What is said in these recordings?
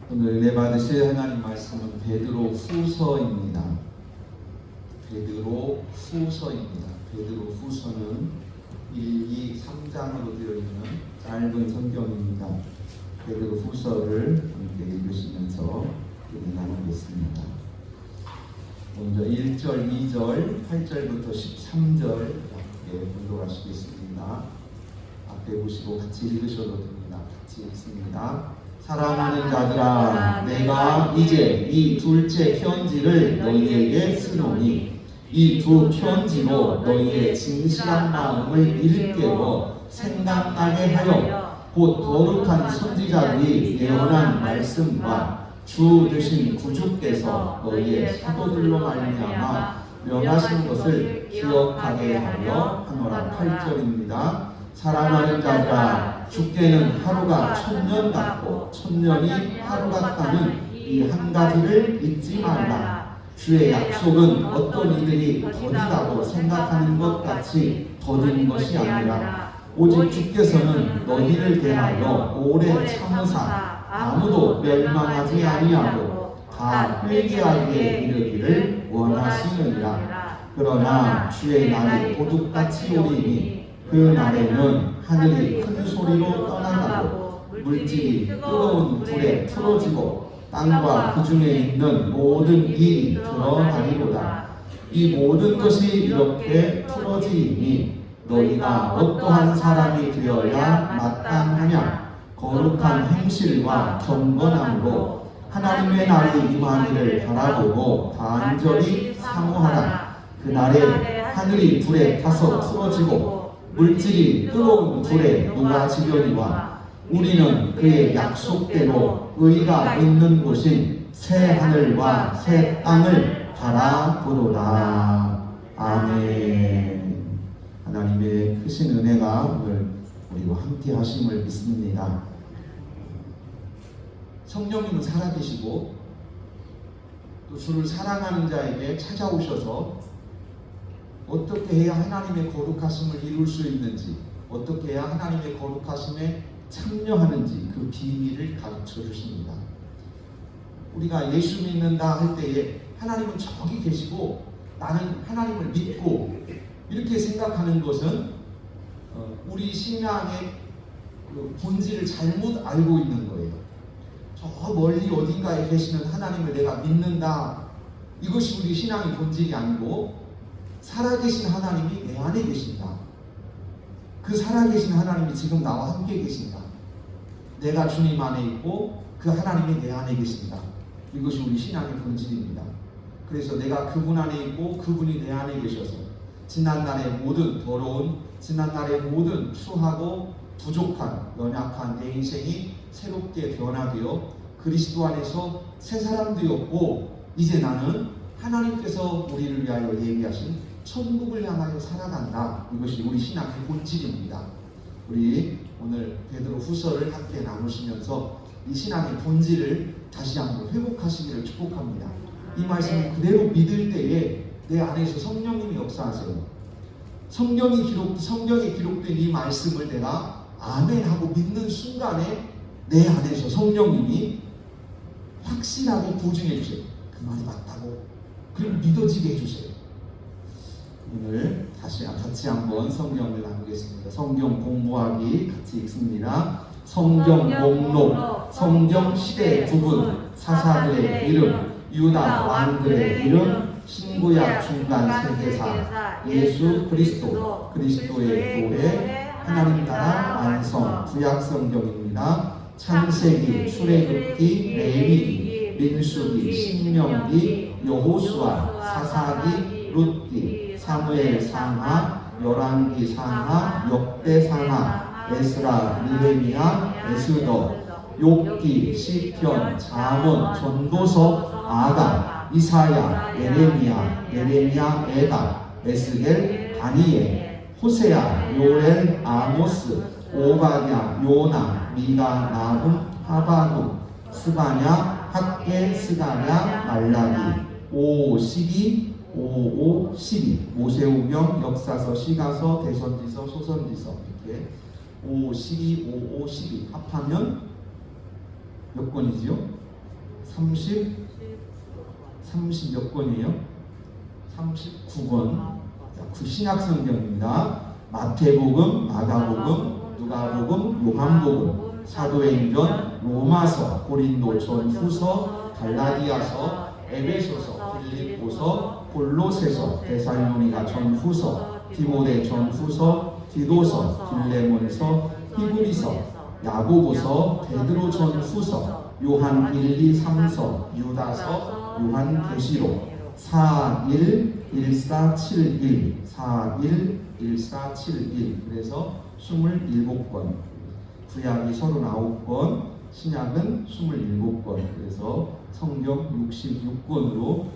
오늘 은혜 받으실 하나님 말씀은 베드로 후서입니다. 베드로 후서입니다. 베드로 후서는 1, 2, 3장으로 되어 있는 짧은 성경입니다. 베드로 후서를 함께 읽으시면서 얘기 나누겠습니다. 먼저 1절, 2절, 8절부터 13절 함께 봉독하시겠습니다. 앞에 보시고 같이 읽으셔도 됩니다. 같이 읽습니다. 사랑하는 자들아, 내가 이제 이 둘째 편지를 너희에게 쓰노니 이 두 편지로 너희의 진실한 마음을 일깨워 생각나게 하여 곧 거룩한 선지자들이 예언한 말씀과 주 되신 구주께서 너희의 사도들로 말미암아 명하신 것을 기억하게 하려 하노라. 8절입니다. 사랑하는 자들아, 주께는 하루가 천년 같고 천년이 하루 같다는 이 한 가지를 잊지 말라. 주의 약속은 어떤 이들이 더디다고 생각하는 것 같이 더딘 것이 아니라 오직 주께서는 너희를 대하여 오래 참으사 아무도 멸망하지 아니하고 다 회개하기에 이르기를 원하시느니라. 그러나 주의 날이 도둑같이 오리니 그 날에는 하늘이 큰 소리로 떠나가고 물질이 뜨거운 불에 풀어지고 땅과 그 중에 있는 모든 일이 드러나리로다. 이 모든 것이 이렇게 풀어지니 너희가 어떠한 사람이 되어야 마땅하냐? 거룩한 행실과 경건함으로 하나님의 날이 임하기를 바라보고 간절히 사모하라. 그 날에 하늘이 불에 타서 풀어지고 물질이 뜨거운 불에 녹아지려니와 우리는 그의 약속대로 의가 있는 곳인 새 하늘과 새 땅을 바라보도다. 아멘. 하나님의 크신 은혜가 오늘 우리와 함께 하심을 믿습니다. 성령님은 살아계시고 또 주를 사랑하는 자에게 찾아오셔서 어떻게 해야 하나님의 거룩하심을 이룰 수 있는지, 어떻게 해야 하나님의 거룩하심에 참여하는지 그 비밀을 가르쳐 주십니다. 우리가 예수 믿는다 할 때에 하나님은 저기 계시고 나는 하나님을 믿고 이렇게 생각하는 것은 우리 신앙의 그 본질을 잘못 알고 있는 거예요. 저 멀리 어딘가에 계시는 하나님을 내가 믿는다, 이것이 우리 신앙의 본질이 아니고 살아계신 하나님이 내 안에 계신다. 그 살아계신 하나님이 지금 나와 함께 계신다. 내가 주님 안에 있고 그 하나님이 내 안에 계신다. 이것이 우리 신앙의 본질입니다. 그래서 내가 그분 안에 있고 그분이 내 안에 계셔서 지난날의 모든 더러운, 지난날의 모든 추하고 부족한, 연약한 내 인생이 새롭게 변화되어 그리스도 안에서 새 사람 되었고 이제 나는 하나님께서 우리를 위하여 예비하신 천국을 향하여 살아간다. 이것이 우리 신앙의 본질입니다. 우리 오늘 베드로 후서를 함께 나누시면서 이 신앙의 본질을 다시 한번 회복하시기를 축복합니다. 이 말씀을 그대로 믿을 때에 내 안에서 성령님이 역사하세요. 성경에 기록된 이 말씀을 내가 아멘하고 믿는 순간에 내 안에서 성령님이 확실하게 보증해 주세요. 그 말이 맞다고. 그리고 믿어지게 해주세요. 오늘 같이 한번 성경을 나누겠습니다. 성경 공부하기 같이 읽습니다. 성경 목록, 성경 시대 구분, 사사들의 이름, 유다 왕들의 이름, 신구약 중간 세계사, 예수 그리스도, 그리스도의 교회, 하나님 나라 완성, 구약 성경입니다. 창세기, 출애굽기, 레위기, 민수기, 신명기, 여호수아, 사사기, 룻기, 사무엘 상하, 열왕기 상하, 역대 상하, 에스라, 느헤미야, 에스더, 욥기, 시편, 잠언, 전도서, 아가, 이사야, 예레미야, 에다, 에스겔, 다니엘, 호세아, 요엘, 아모스, 오바댜, 요나, 미가, 나훔, 하바누, 스바냐, 학계, 스가랴, 말라기, 5, 12, 5, 12 모세오경, 역사서, 시가서, 대선지서, 소선지서 이렇게 5, 12, 5, 12 합하면 몇 권이지요? 30 몇 권이에요? 39권. 신약 성경입니다. 마태복음, 마가복음, 누가복음, 요한복음, 사도행전, 로마서, 고린도전후서, 갈라디아서, 에베소서, 빌립보서, 골로새서, 데살로니가 전후서, 디모데 전후서, 디도서, 빌레몬서, 히브리서, 야고보서, 베드로 전후서, 요한 1, 2, 3서, 유다서, 요한계시록, 411471 411471 그래서 27권, 구약이 39권, 신약은 27권, 그래서 성경 66권으로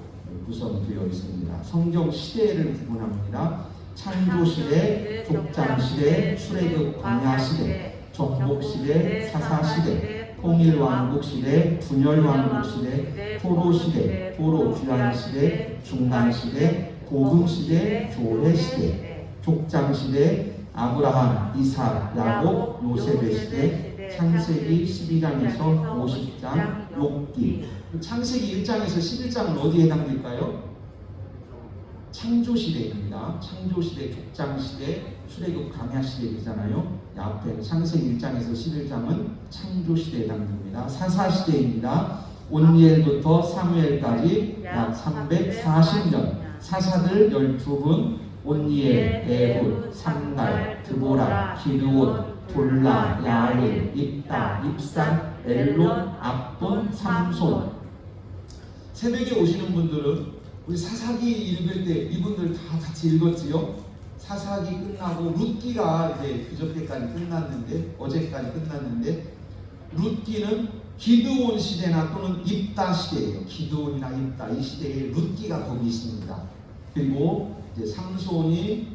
구성되어 있습니다. 성경 시대를 구분합니다. 창조시대, 족장시대, 출애굽 광야시대, 정복시대, 사사시대, 통일왕국시대, 분열왕국시대, 포로시대, 포로 귀환시대, 중간시대, 복음시대, 교회시대, 족장시대, 아브라함, 이삭, 야곱, 요셉의 시대, 창세기 12장에서 50장, 욥기. 창세기 1장에서 11장은 어디에 해당될까요? 창조시대입니다. 창조시대, 족장시대, 출애굽 광야시대이잖아요. 앞에 창세기 1장에서 11장은 창조시대에 해당됩니다. 사사시대입니다. 온니엘부터 사무엘까지 약 340년, 사사들 12분, 온니엘, 에훗, 삼갈, 드보라, 기드온, 돌라, 야일, 입다, 입산, 엘론, 압돈, 삼손. 새벽에 오시는 분들은 우리 사사기 읽을 때 이분들 다 같이 읽었지요? 사사기 끝나고 룻기가 이제 그저께까지 끝났는데, 어제까지 끝났는데, 룻기는 기드온 시대나 또는 입다 시대예요. 기드온이나 입다 이 시대에 룻기가 거기 있습니다. 그리고 이제 삼손의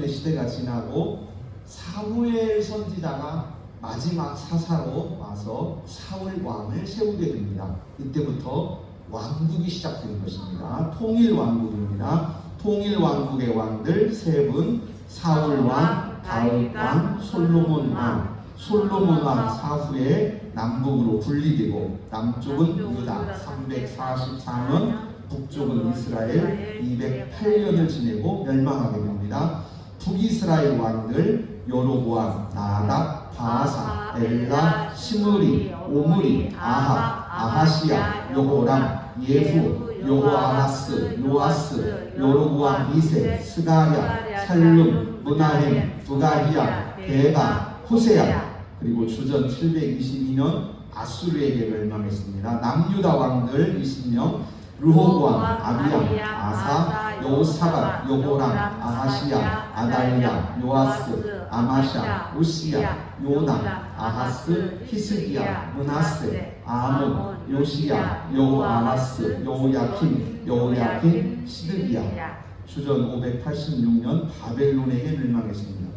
시대가 지나고 사무엘 선지자가 마지막 사사로 와서 사울 왕을 세우게 됩니다. 이때부터 왕국이 시작된 것입니다. 통일왕국입니다. 통일왕국의 왕들 세 분, 사울왕, 다윗왕, 솔로몬왕. 솔로몬왕 사후에 남북으로 분리되고 남쪽은 유다 344년, 북쪽은 이스라엘 208년을 지내고 멸망하게 됩니다. 북이스라엘 왕들 여로보암, 나답, 바아사, 엘라, 시므리, 오므리, 아합, 아하시야, 여호람, 예후, 여호아하스, 요아스, 여로보암 2세, 스가랴, 살룸, 무나헴, 부가히야, 베가, 호세야. 그리고 주전 722년 아수르에게 멸망했습니다. 남유다 왕들 20명, 르호보암, 아비암, 아사, 여호사밧, 여호람, 아하시야, 아달랴, 요아스, 아마샤, 우시야, 요남, 아하스, 히스기야, 므낫세, 아몬, 요시야, 여호아하스, 여호야kim, 시드기야. 주전 586년 바벨론에게 멸망했습니다.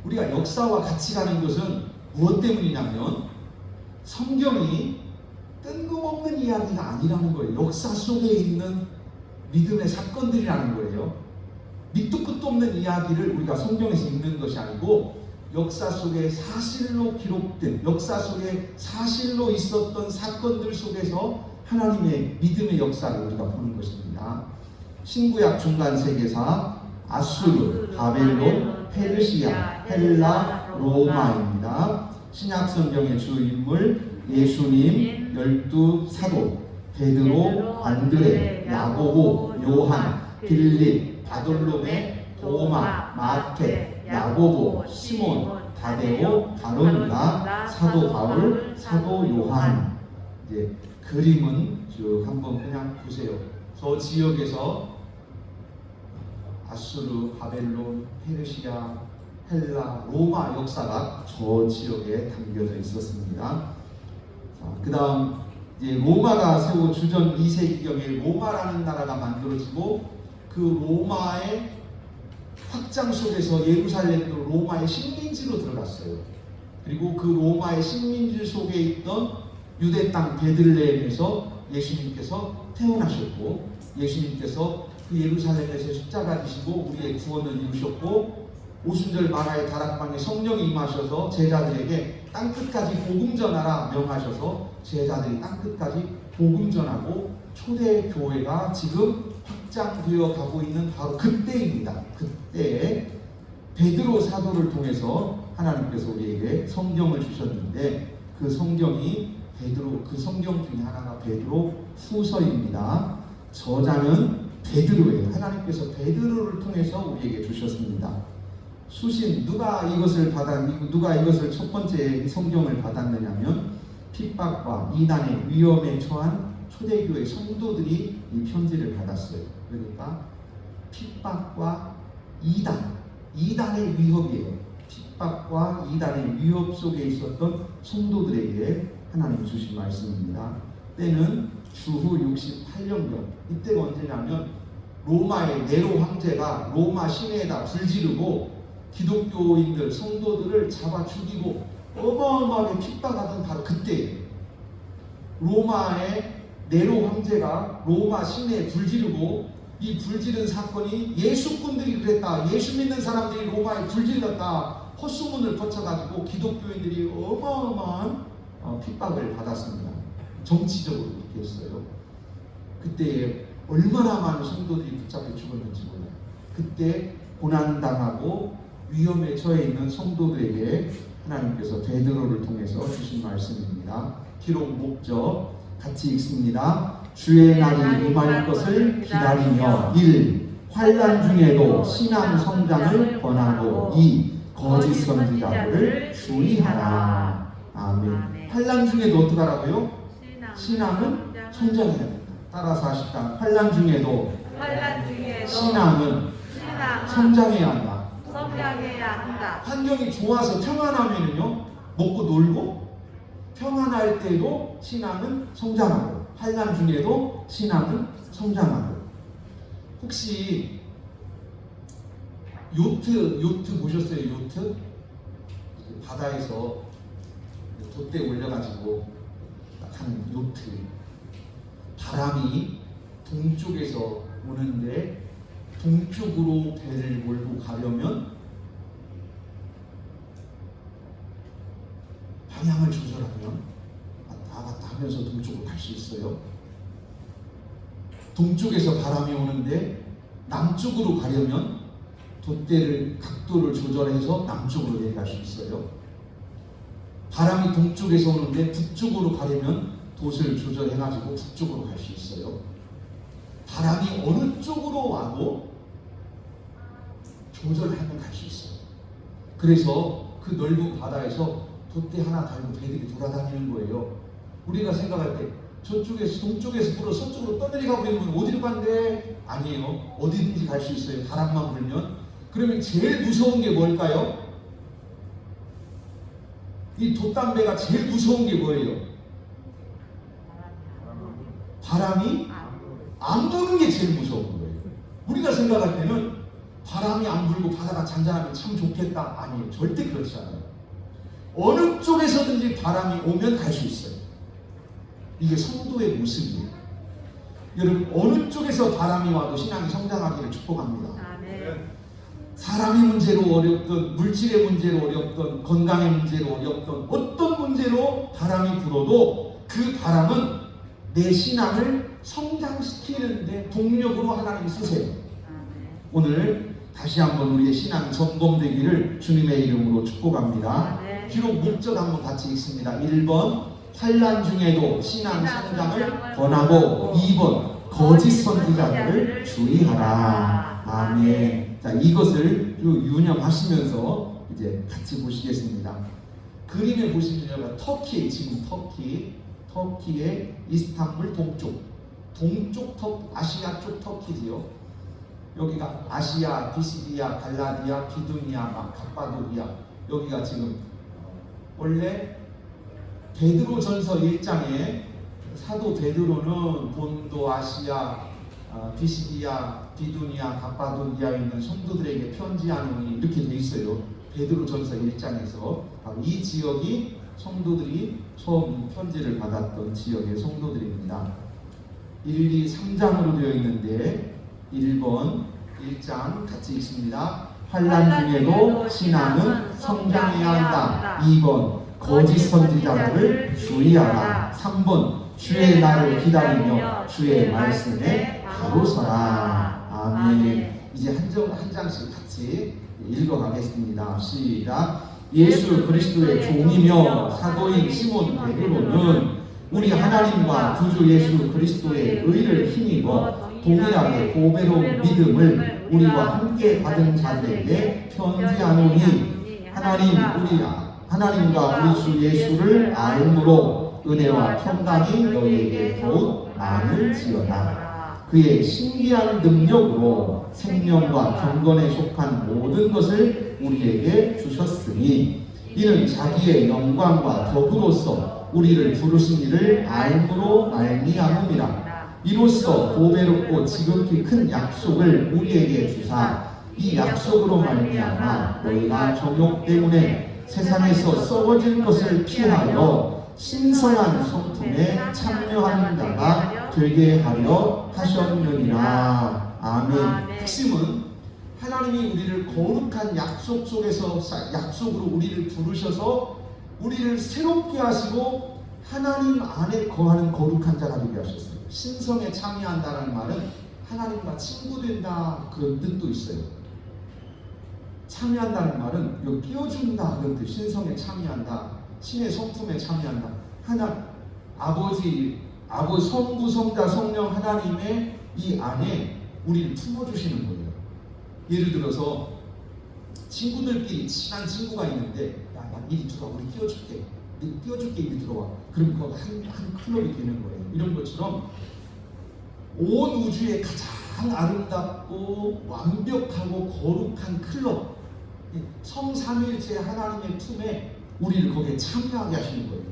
우리가 역사와 같이 가는 것은 무엇 때문이냐면 성경이 뜬금없는 이야기가 아니라는 거예요. 역사 속에 있는 믿음의 사건들이라는 거예요. 밑도 끝도 없는 이야기를 우리가 성경에서 읽는 것이 아니고 역사 속에 사실로 기록된, 역사 속에 사실로 있었던 사건들 속에서 하나님의 믿음의 역사를 우리가 보는 것입니다. 신구약 중간 세계사 아수르, 바벨론, 페르시아, 헬라, 로마입니다. 신약 성경의 주 인물 예수님, 12사도, 베드로, 안드레, 야고보, 요한, 빌립, 바돌로메, 도마, 마태, 야고보, 시몬, 다데오, 바로니가, 사도 바울, 사도 요한. 이제 그림은 쭉 한번 그냥 보세요. 저 지역에서 아수르, 바벨론, 페르시아, 헬라, 로마 역사가 저 지역에 담겨져 있었습니다. 그 다음 이제 로마가 세운 주전 2세기경에 로마라는 나라가 만들어지고 그 로마의 확장 속에서 예루살렘도 로마의 식민지로 들어갔어요. 그리고 그 로마의 식민지 속에 있던 유대 땅 베들레헴에서 예수님께서 태어나셨고 예수님께서 그 예루살렘에서 십자가 지시고 우리의 구원을 이루셨고 오순절 마가의 다락방에 성령이 임하셔서 제자들에게 땅끝까지 복음 전하라 명하셔서 제자들이 땅끝까지 복음 전하고 초대 교회가 지금 확장되어 가고 있는 바로 그때입니다. 그때 베드로 사도를 통해서 하나님께서 우리에게 성경을 주셨는데 그 성경이 그 성경 중에 하나가 베드로 후서입니다. 저자는 베드로예요. 하나님께서 베드로를 통해서 우리에게 주셨습니다. 수신 누가 이것을 첫 번째 성경을 받았느냐면 픽박과 이단의 위험에 처한 초대교회 성도들이 이 편지를 받았어요. 그러니까 핍박과 이단의 위협이에요. 핍박과 이단의 위협 속에 있었던 성도들에게 하나님 주신 말씀입니다. 때는 주후 68년경. 이때가 언제냐면 로마의 네로 황제가 로마 시내에다 불지르고 기독교인들 성도들을 잡아 죽이고 어마어마하게 핍박하던 바로 그때예요. 로마의 네로 황제가 로마 시내에 불지르고 이 불지른 사건이 예수꾼들이 그랬다. 예수 믿는 사람들이 로마에 불질렀다. 헛소문을 퍼쳐가지고 기독교인들이 어마어마한 핍박을 받았습니다. 정치적으로 그렇게 했어요. 그때 얼마나 많은 성도들이 붙잡혀 죽었는지 몰라요. 그때 고난당하고 위험에 처해 있는 성도들에게 하나님께서 베드로를 통해서 주신 말씀입니다. 기록 목적 같이 읽습니다. 주의 날이 임할 것을 기다리며 1. 환난 중에도 신앙 성장을 권하고 2. 거짓 선지자들을 주의하라. 아멘. 환난 중에도 어떻게 하라고요? 신앙은 성장해야 됩니다. 따라서 하실까? 환난 중에도 신앙은 성장해야 한다. 환경이 좋아서 평안하면요 먹고 놀고, 평안할 때도 신앙은 성장하고, 환난 중에도 신앙은 성장하고. 혹시 요트 보셨어요? 요트? 바다에서 돛대 올려가지고 하는 요트. 바람이 동쪽에서 오는데 동쪽으로 배를 몰고 가려면 방향을 조절하면 왔다 갔다 하면서 동쪽으로 갈 수 있어요. 동쪽에서 바람이 오는데 남쪽으로 가려면 각도를 조절해서 남쪽으로 내려갈 수 있어요. 바람이 동쪽에서 오는데 북쪽으로 가려면 돛을 조절해가지고 북쪽으로 갈 수 있어요. 바람이 어느 쪽으로 와도 조절하면 갈 수 있어요. 그래서 그 넓은 바다에서 돛대 하나 달고 배들이 돌아다니는 거예요. 우리가 생각할 때 저쪽에서 동쪽에서 불어 서쪽으로 떠내려가고 있는 건 어디로 간대? 아니에요. 어디든지 갈 수 있어요. 바람만 불면. 그러면 제일 무서운 게 뭘까요? 이 돛담배가 제일 무서운 게 뭐예요? 바람이 안 부는 게 제일 무서운 거예요. 우리가 생각할 때는 바람이 안 불고 바다가 잔잔하면 참 좋겠다. 아니에요. 절대 그렇지 않아요. 어느 쪽에서든지 바람이 오면 갈 수 있어요. 이게 성도의 모습이에요. 여러분, 어느 쪽에서 바람이 와도 신앙이 성장하기를 축복합니다. 사람의 문제로 어렵든, 물질의 문제로 어렵든, 건강의 문제로 어렵든, 어떤 문제로 바람이 불어도 그 바람은 내 신앙을 성장시키는데 동력으로 하나님이 쓰세요. 오늘 다시 한번 우리의 신앙이 점검되기를 주님의 이름으로 축복합니다. 기록 목적 한번 같이 읽습니다. 1번 환난 중에도 신앙 성장을 권하고 2번 거짓 선지자들을 주의하라. 아멘. 자, 이것을 유념하시면서 이제 같이 보시겠습니다. 그림에 보시면 터키, 지금 터키의 이스탄불 동쪽 아시아 쪽 터키지요. 여기가 아시아, 비시디아, 갈라디아, 비두니아, 갑바도기아. 여기가 지금 원래 베드로전서 1장에 사도 베드로는 본도, 아시아, 비시디아, 비두니아, 갑바도기아에 있는 성도들에게 편지하는 이렇게 돼 있어요. 베드로전서 1장에서 바로 이 지역이 성도들이 처음 편지를 받았던 지역의 성도들입니다. 1, 2, 3장으로 되어 있는데 1번 1장 같이 읽습니다. 환난 중에도 신앙은 성장해야 한다. 2번 거짓 선지자들을 주의하라. 3번 주의 날을 기다리며 주의 말씀에 바로 서라. 아멘. 이제 한 장씩 같이 읽어가겠습니다. 시작. 예수 그리스도의 종이며 사도인 시몬 베드로는 우리 하나님과 구주 예수 그리스도의 의를 힘입어 동일하게 보배로운 믿음을 우리와 함께 받은 자들에게 편지하노니 하나님과 우리 주 예수를 알므로 은혜와 평강이 너희에게 더욱 많을지어다. 그의 신기한 능력으로 생명과 경건에 속한 모든 것을 우리에게 주셨으니 이는 자기의 영광과 덕으로서 우리를 부르신 이를 알므로 말미암음이라. 이로써 보배롭고 지극히 큰 약속을 우리에게 주사 이 약속으로 말미암아 너희가 정욕 때문에 세상에서 썩어질 것을 피하여 신성한 성품에 참여하는 자가 되게 하려 하셨느니라. 아멘. 핵심은 하나님이 우리를 거룩한 약속 속에서 약속으로 우리를 부르셔서 우리를 새롭게 하시고 하나님 안에 거하는 거룩한 자가 되게 하셨어요. 신성에 참여한다는 말은 하나님과 친구된다 그런 뜻도 있어요. 참여한다는 말은 끼워준다 그런 뜻. 신성에 참여한다, 신의 성품에 참여한다. 아버지, 성부, 성자, 성령 하나님의 이 안에 우리를 품어주시는 거예요. 예를 들어서 친구들끼리 친한 친구가 있는데 야 이리 들어와, 우리 끼워줄게 이리 들어와. 그럼 그거 한 클럽이 되는 거예요. 이런 것처럼 온 우주의 가장 아름답고 완벽하고 거룩한 클럽, 성삼일체 하나님의 품에 우리를 거기에 참여하게 하시는 거예요.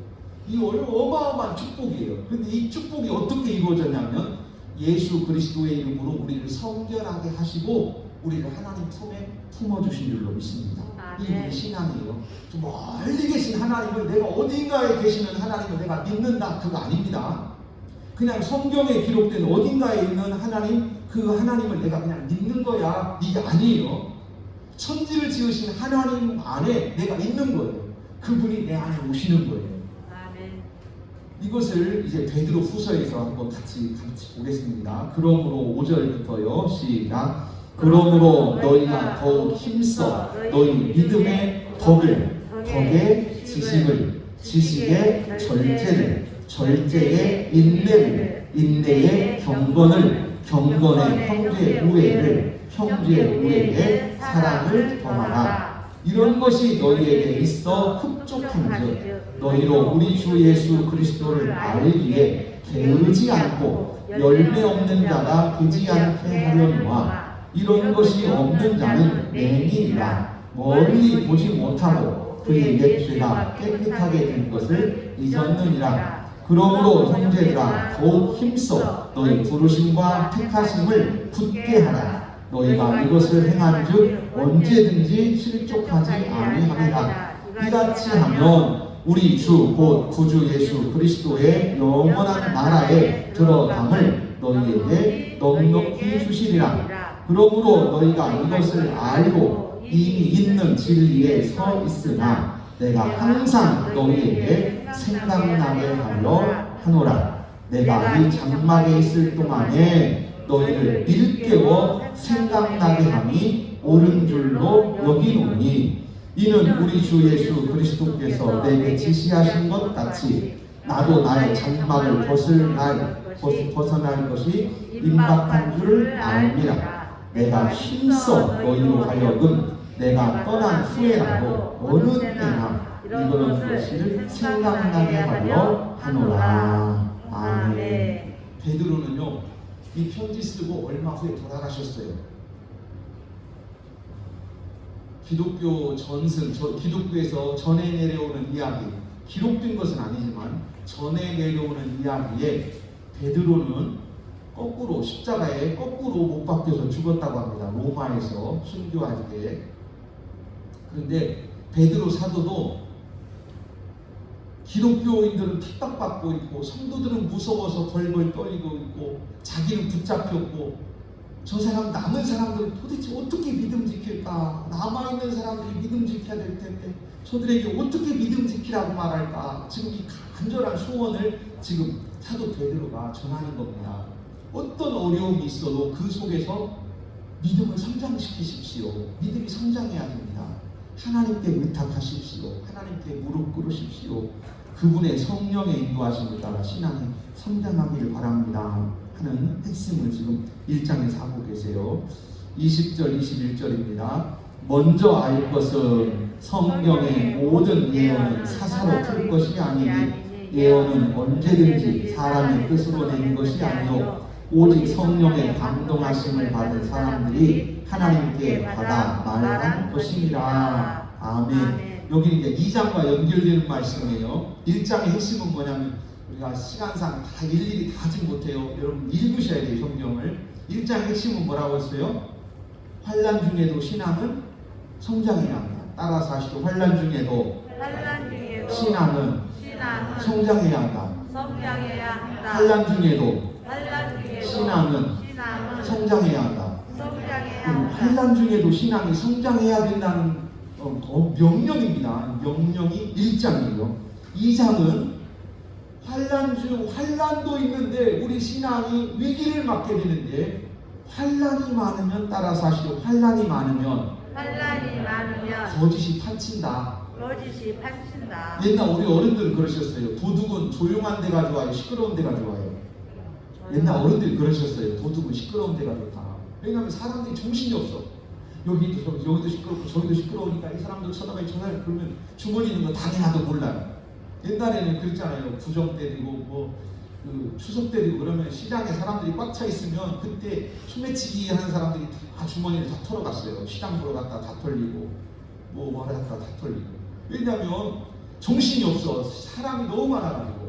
이 어마어마한 축복이에요. 그런데 이 축복이 어떻게 이루어졌냐면 예수 그리스도의 이름으로 우리를 성결하게 하시고 우리를 하나님 품에 품어주신 줄로 믿습니다. 이게 신앙이에요. 좀 멀리 계신 하나님을, 내가 어딘가에 계시는 하나님을 내가 믿는다 그거 아닙니다. 그냥 성경에 기록된 어딘가에 있는 하나님, 그 하나님을 내가 그냥 믿는 거야, 이게 아니에요. 천지를 지으신 하나님 안에 내가 있는 거예요. 그분이 내 안에 오시는 거예요. 아멘. 이것을 이제 베드로 후서에서 한번 같이 보겠습니다. 그러므로 5절부터요. 시작. 그러므로 너희가 더욱 힘써 너희 믿음의 덕을, 덕의 지식을, 지식의 절제를, 절제의 인내를, 인내의 경건을, 경건의 형제의 우애를, 형제의 우애에 사랑을 더하라. 이런 것이 너희에게 있어 흡족한즉 너희로 우리 주 예수 그리스도를 알기에 게으르지 않고 열매 없는 자가 되지 않게 하려니와 이런 것이 없는 자는 맹인이라 멀리 보지 못하고 그의 옛죄가 깨끗하게 된 것을 잊었느니라. 그러므로 형제들아 더욱 힘써 너희 부르심과 택하심을 굳게 하라. 너희가 이것을 행한즉 언제든지 실족하지 아니하리라. 이같이 하면 우리 주 곧 구주 예수 그리스도의 영원한 나라에 들어감을 너희에게 넉넉히 주시리라. 그러므로 너희가 이것을 알고 이미 있는 진리에 서 있으나 내가 항상 너희에게 생각나게 하려 하노라. 내가 이 장막에 있을 동안에 너희를 일깨워 생각나게 함이 옳은 줄로 여기노니 이는 우리 주 예수 그리스도께서 내게 지시하신 것 같이 나도 나의 장막을 벗어날 것이 임박한 줄을 알미라. 내가 힘써 너희로 하여금 내가 떠난 후에라도 어느 때나 이거는 것을 생각나게 하려 하노라. 아멘. 베드로는요 이 편지 쓰고 얼마 후에 돌아가셨어요. 기독교 전승, 기독교에서 전해 내려오는 이야기, 기록된 것은 아니지만 전해 내려오는 이야기에 베드로는 거꾸로 십자가에 거꾸로 못 박혀서 죽었다고 합니다. 로마에서 순교하게. 그런데 베드로 사도도 기독교인들은 핍박받고 있고 성도들은 무서워서 벌벌 떨리고 있고 자기는 붙잡혔고 저 사람 남은 사람들은 도대체 어떻게 믿음 지킬까? 남아있는 사람들이 믿음 지켜야 될 텐데 저들에게 어떻게 믿음 지키라고 말할까? 지금 이 간절한 소원을 지금 사도 베드로가 전하는 겁니다. 어떤 어려움이 있어도 그 속에서 믿음을 성장시키십시오. 믿음이 성장해야 됩니다. 하나님께 의탁하십시오. 하나님께 무릎 꿇으십시오. 그분의 성령의 인도하심을 따라 신앙이 성장하기를 바랍니다 하는 핵심을 지금 1장에서 하고 계세요. 20절 21절입니다. 먼저 알 것은 성경의 모든 예언은 사사로 틀 것이 아니니 예언은 언제든지 사람의 뜻으로 낸 것이 아니요 오직 성령의 감동하심을 받은 사람들이 하나님께 받아 말한 것이니라. 아멘. 여기 이제 2장과 연결되는 말씀이에요. 1장의 핵심은 뭐냐면 우리가 시간상 다 일일이 다 하지 못해요. 여러분 읽으셔야 돼요. 성경을. 1장의 핵심은 뭐라고 했어요? 환난 중에도 신앙은 성장해야 한다. 따라서 하시죠. 환난 중에도 신앙은 성장해야 한다. 환난 중에도 신앙은 성장해야 한다. 환난 중에도 신앙이 성장해야 된다는 명령입니다. 명령이 1장이에요. 2장은 환난도 있는데 우리 신앙이 위기를 맞게 되는데 환난이 많으면 따라서 하시죠. 환난이 많으면 거짓이 판친다. 옛날 우리 어른들은 그러셨어요. 도둑은 조용한 데가 좋아요? 시끄러운 데가 좋아요? 옛날 어른들이 그러셨어요. 도둑은 시끄러운 데가 좋다. 왜냐하면 사람들이 정신이 없어. 여기도 시끄럽고 저기도 시끄러우니까 이 사람들 쳐다봐요. 그러면 주머니 있는 거 당연하도 몰라요. 옛날에는 그랬잖아요. 구정 때리고 추석 때리고 그러면 시장에 사람들이 꽉 차 있으면 그때 소매치기 하는 사람들이 다 주머니를 다 털어갔어요. 시장 보러 갔다 다 털리고 뭐하러 갔다 다 털리고. 왜냐하면 정신이 없어. 사람이 너무 많아가지고.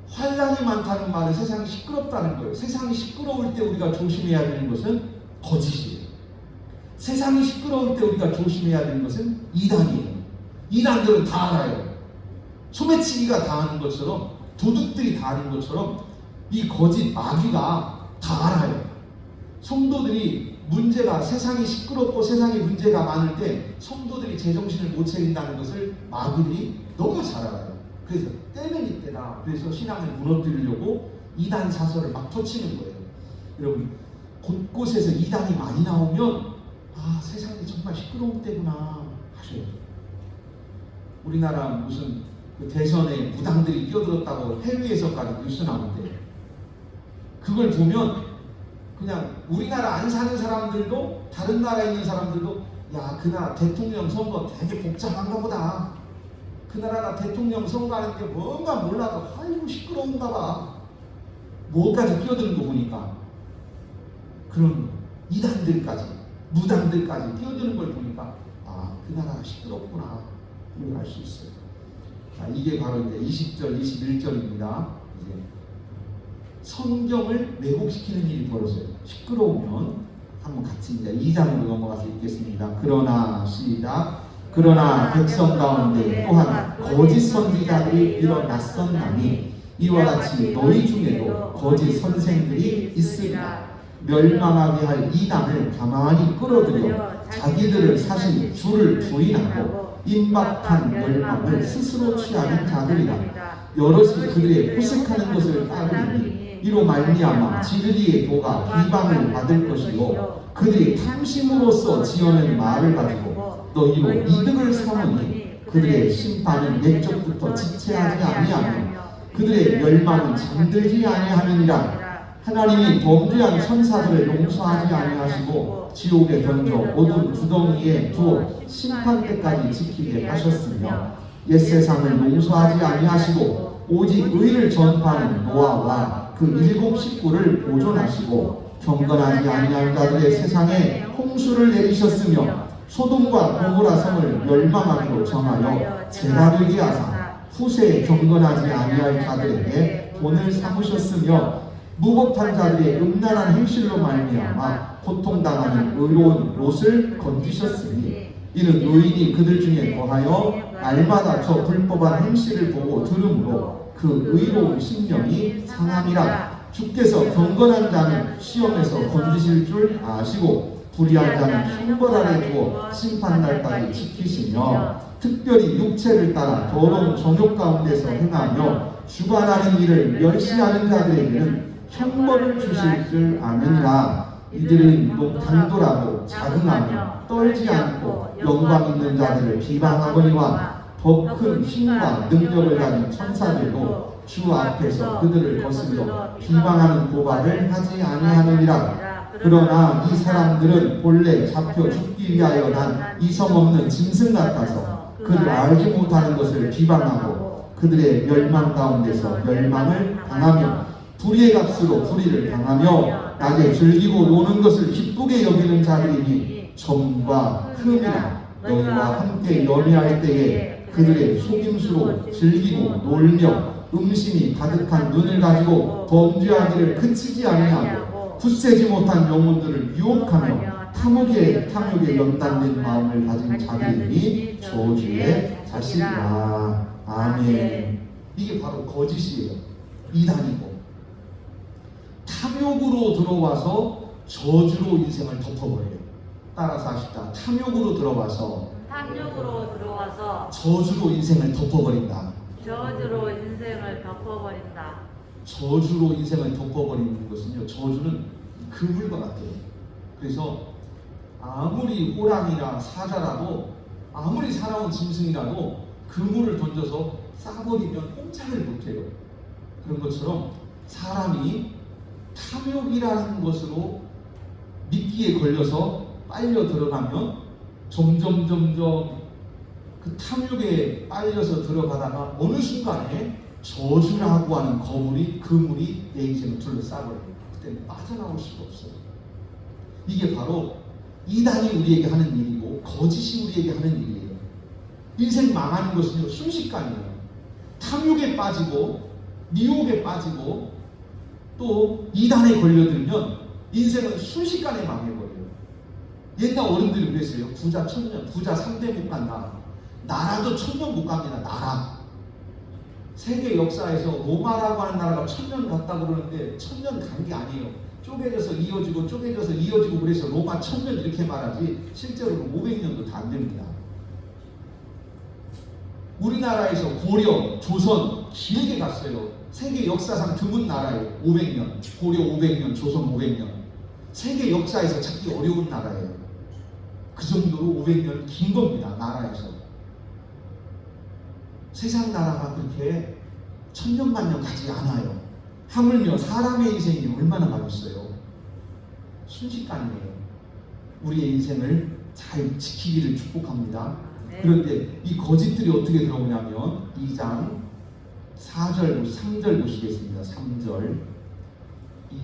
환난이 많다는 말은 세상이 시끄럽다는 거예요. 세상이 시끄러울 때 우리가 조심해야 되는 것은 거짓이에요. 세상이 시끄러울 때 우리가 조심해야 되는 것은 이단이에요. 이단들은 다 알아요. 소매치기가 다 하는 것처럼 도둑들이 다 하는 것처럼 이 거짓 마귀가 다 알아요. 성도들이 세상이 시끄럽고 세상에 문제가 많을 때 성도들이 제정신을 못 차린다는 것을 마귀들이 너무 잘 알아요. 그래서 때는 이때다. 그래서 신앙을 무너뜨리려고 이단 사설을 막 터치는 거예요. 여러분 곳곳에서 이단이 많이 나오면 세상이 정말 시끄러운 때구나 하셔요. 우리나라 무슨 대선에 무당들이 끼어들었다고 해외에서까지 뉴스 나오는데 그걸 보면 그냥 우리나라 안 사는 사람들도 다른 나라에 있는 사람들도 그 나라 대통령 선거 되게 복잡한가 보다. 그 나라가 대통령 선거하는 게 뭔가 몰라도 아이고 시끄러운가 봐. 뭐까지 끼어드는 거 보니까 그런 이단들까지 무당들까지 끼어드는 걸 보니까 그 나라가 시끄럽구나 이걸 알 수 있어요. 이게 바로 이제 20절 21절입니다. 이제 성경을 왜곡시키는 일이 벌어져요. 시끄러우면 한번 같이 이제 2장으로 넘어가서 읽겠습니다. 그러나 백성 가운데 또한 거짓 선지자들이 일어났었나니 이와 같이 너희 중에도 거짓 선생들이 있으리라. 멸망하게 할 이단을 가만히 끌어들여 자기들을 사신 주를 부인하고 임박한 멸망을 스스로 취하는 자들이라. 여럿이 그들의 호색하는 것을 따르니 이로 말미암아 진리의 도가 비방을 받을 것이요 그들이 탐심으로써 지어낸 말을 가지고 너희로 이득을 삼으니 그들의 심판은 옛적부터 지체하지 아니하며 그들의 멸망은 잠들지 아니하느니라. 하나님이 범죄한 천사들을 용서하지 아니하시고 지옥에 던져 어두운 구덩이에 두어 심판 때까지 지키게 하셨으며 옛 세상을 용서하지 아니하시고 오직 의를 전파하는 노아와 그 7 식구를 보존하시고 경건하지 아니한 자들의 세상에 홍수를 내리셨으며 소돔과 고모라 성을 멸망하기로 정하여 재나르게 하사 후세에 경건하지 아니할 자들에게 본을 삼으셨으며 무법한 자들의 음란한 행실로 말미암아 고통당하는 의로운 롯을 건지셨으니 이는 의인이 그들 중에 거하여 날마다 저 불법한 행실을 보고 들음으로 그 의로운 심령이 상함이라. 주께서 경건한 자는 시험에서 건지실 줄 아시고 불의한 자는 형벌 아래 두어 심판날까지 지키시며 특별히 육체를 따라 더러운 정욕 가운데서 행하며 주관하는 일을 멸시하는 자들에게는 형벌을 주실 줄 아느니라. 이들은 당돌하고 자긍하며 떨지 않고 영광 있는 자들을 비방하거니와 더 큰 힘과 능력을 가진 천사들도 주 앞에서 그들을 거슬러 비방하는 고발을 하지 아니하느니라. 그러나 이 사람들은 본래 잡혀 죽기 위하여 난 이성 없는 짐승 같아서 그를 알지 못하는 것을 비방하고 그들의 멸망 가운데서 멸망을 당하며 불의의 값으로 불의를 당하며 낮에 즐기고 노는 것을 기쁘게 여기는 자들이니 점과 흠이나 너희와 함께 연애할 때에 그들의 속임수로 즐기고 놀며 음심이 가득한 눈을 가지고 범죄하기를 그치지 아니하고 굳세지 못한 영혼들을 유혹하며 탐욕에 연단된 마음을 가진 자들이니 저주의 자식이라. 아멘. 이게 바로 거짓이에요. 이단이고 탐욕으로 들어와서 저주로 인생을 덮어버려요. 따라서 하십시다. 탐욕으로 들어와서 저주로 인생을 덮어버린다. 저주로 인생을 덮어버리는 것은요, 저주는 그물과 같아요. 그래서 아무리 호랑이나 사자라도, 아무리 살아온 짐승이라도 그물을 던져서 쏴버리면 꼼짝을 못해요. 그런 것처럼 사람이 탐욕이라는 것으로 미끼에 걸려서 빨려 들어가면 점점 그 탐욕에 빨려서 들어가다가 어느 순간에 저주라고 하는 그물이 내 인생을 둘러싸버려요. 그때는 빠져나올 수가 없어요. 이게 바로 이단이 우리에게 하는 일이고 거짓이 우리에게 하는 일이에요. 인생 망하는 것은요, 순식간이에요. 탐욕에 빠지고 미혹에 빠지고 또 이단에 걸려들면 인생은 순식간에 망해버려요. 옛날 어른들이 그랬어요. 부자 1000년, 부자 3대 못 간다. 나라도 1000년 못 갑니다. 나라. 세계 역사에서 로마라고 하는 나라가 1000년 갔다고 그러는데 1000년 간 게 아니에요. 쪼개져서 이어지고 그래서 로마 1000년 이렇게 말하지 실제로는 500년도 다 안 됩니다. 우리나라에서 고려, 조선 길게 갔어요. 세계 역사상 드문 나라예요. 500년, 고려 500년, 조선 500년. 세계 역사에서 찾기 어려운 나라예요. 그 정도로 500년 긴 겁니다. 나라에서. 세상 나라가 그렇게 1000년 만년 가지 않아요. 하물며 사람의 인생이 얼마나 많았어요. 순식간이에요. 우리의 인생을 잘 지키기를 축복합니다. 네. 그런데 이 거짓들이 어떻게 들어오냐면 2장 4절, 3절 보시겠습니다. 3절,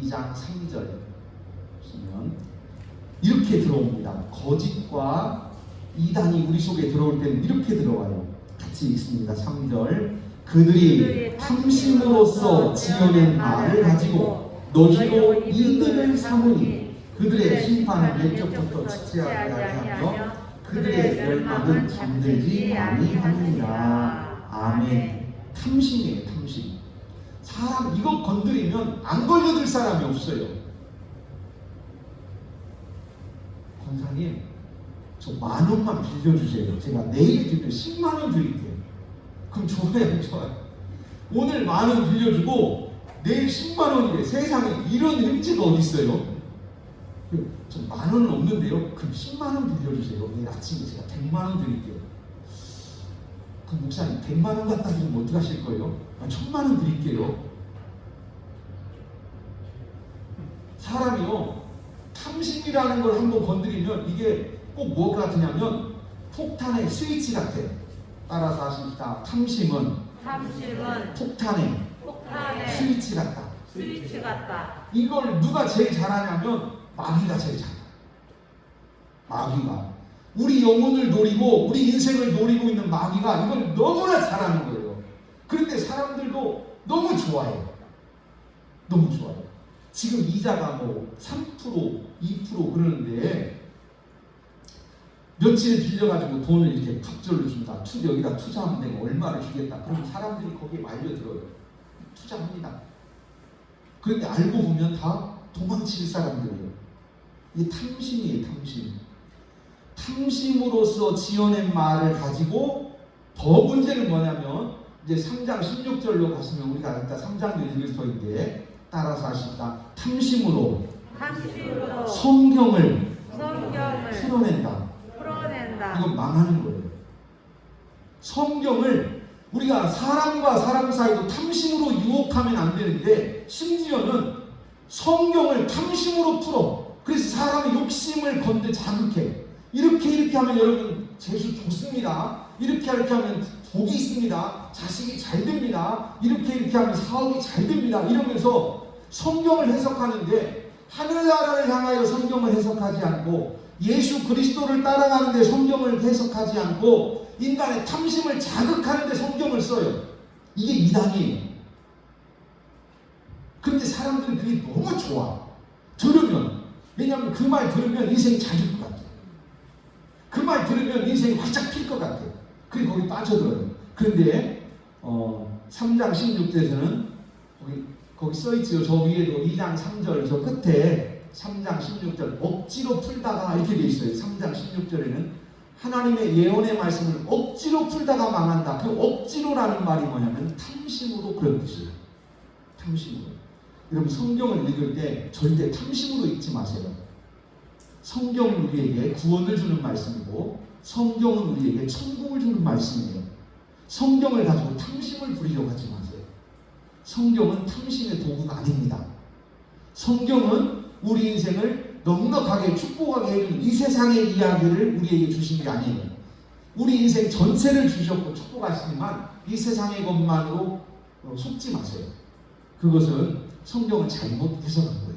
2장 3절 보시면 이렇게 들어옵니다. 거짓과 이단이 우리 속에 들어올 때는 이렇게 들어와요. 같이 읽습니다. 3절. 그들이 탐심으로써 지어낸 말을 가지고 너희로 이득을 삼으니 그들의 심판은 옛적부터 지체하게 아니하며 그들의 멸망은 잠들지 아니하느니라. 아멘. 탐심이에요. 탐심. 사람 이거 건드리면 안 걸려들 사람이 없어요. 권사님, 저 10,000원만 빌려주세요. 제가 내일 드리면 100,000원 드릴게요. 그럼 좋아요. 오늘 10,000원 빌려주고 내일 100,000원이래. 세상에 이런 행지가 어디 있어요? 저 10,000원은 없는데요. 그럼 100,000원 빌려주세요. 내일 아침에 제가 100,000원 드릴게요. 그럼 목사님 100,000원 갖다 주면 어떻게 하실 거예요? 1,000,000원 드릴게요. 사람이요, 탐심이라는 걸 한번 건드리면 이게 꼭 뭐가 같으냐면 폭탄의 스위치 같아. 따라서 하십시다. 탐심은 폭탄의 스위치 같다. 이걸 누가 제일 잘하냐면 마귀가 제일 잘해. 마귀가 우리 영혼을 노리고 우리 인생을 노리고 있는 마귀가 이걸 너무나 잘하는 거예요. 그런데 사람들도 너무 좋아해요. 너무 좋아요. 지금 이자가 뭐 3%, 2% 그러는데 며칠 빌려가지고 돈을 이렇게 갑절로 준다. 여기다 투자하면 내가 얼마를 주겠다. 그럼 사람들이 거기에 말려들어요. 투자합니다. 그런데 알고 보면 다 도망칠 사람들이에요. 이게 탐심이에요. 탐심으로서 지어낸 말을 가지고 더 문제는 뭐냐면 이제 3장 16절로 갔으면 우리가 일단 3장도 읽을 터인데 따라서 하십니다. 탐심으로 성경을 풀어낸다. 이건 망하는 거예요. 성경을 우리가 사람과 사람 사이도 탐심으로 유혹하면 안 되는데 심지어는 성경을 탐심으로 풀어. 그래서 사람의 욕심을 건드 자극해. 이렇게 하면 여러분 재수 좋습니다. 이렇게 하면 복이 있습니다. 자식이 잘 됩니다. 이렇게 하면 사업이 잘 됩니다. 이러면서 성경을 해석하는데 하늘나라를 향하여 성경을 해석하지 않고 예수 그리스도를 따라가는데 성경을 해석하지 않고 인간의 탐심을 자극하는데 성경을 써요. 이게 이단이에요. 그런데 사람들은 그게 너무 좋아. 들으면. 왜냐하면 그 말 들으면 인생이 잘 될 것 같아. 그 말 들으면 인생이 활짝 필 것 같아. 그리고 거기 빠져들어요. 그런데 3장 16절에서는 거기 써있지요. 저 위에도 2장 3절 저 끝에 3장 16절 억지로 풀다가 이렇게 돼 있어요. 3장 16절에는 하나님의 예언의 말씀을 억지로 풀다가 망한다. 그 억지로라는 말이 뭐냐면 탐심으로 그런 뜻이에요. 탐심으로. 여러분 성경을 읽을 때 절대 탐심으로 읽지 마세요. 성경은 우리에게 구원을 주는 말씀이고 성경은 우리에게 천국을 주는 말씀이에요. 성경을 가지고 탐심을 부리려고 하지 마세요. 성경은 탐심의 도구가 아닙니다. 성경은 우리 인생을 넉넉하게 축복하게 해주는 이 세상의 이야기를 우리에게 주신 게 아니에요. 우리 인생 전체를 주셨고 축복하시지만 이 세상의 것만으로 속지 마세요. 그것은 성경을 잘못 해석한 거예요.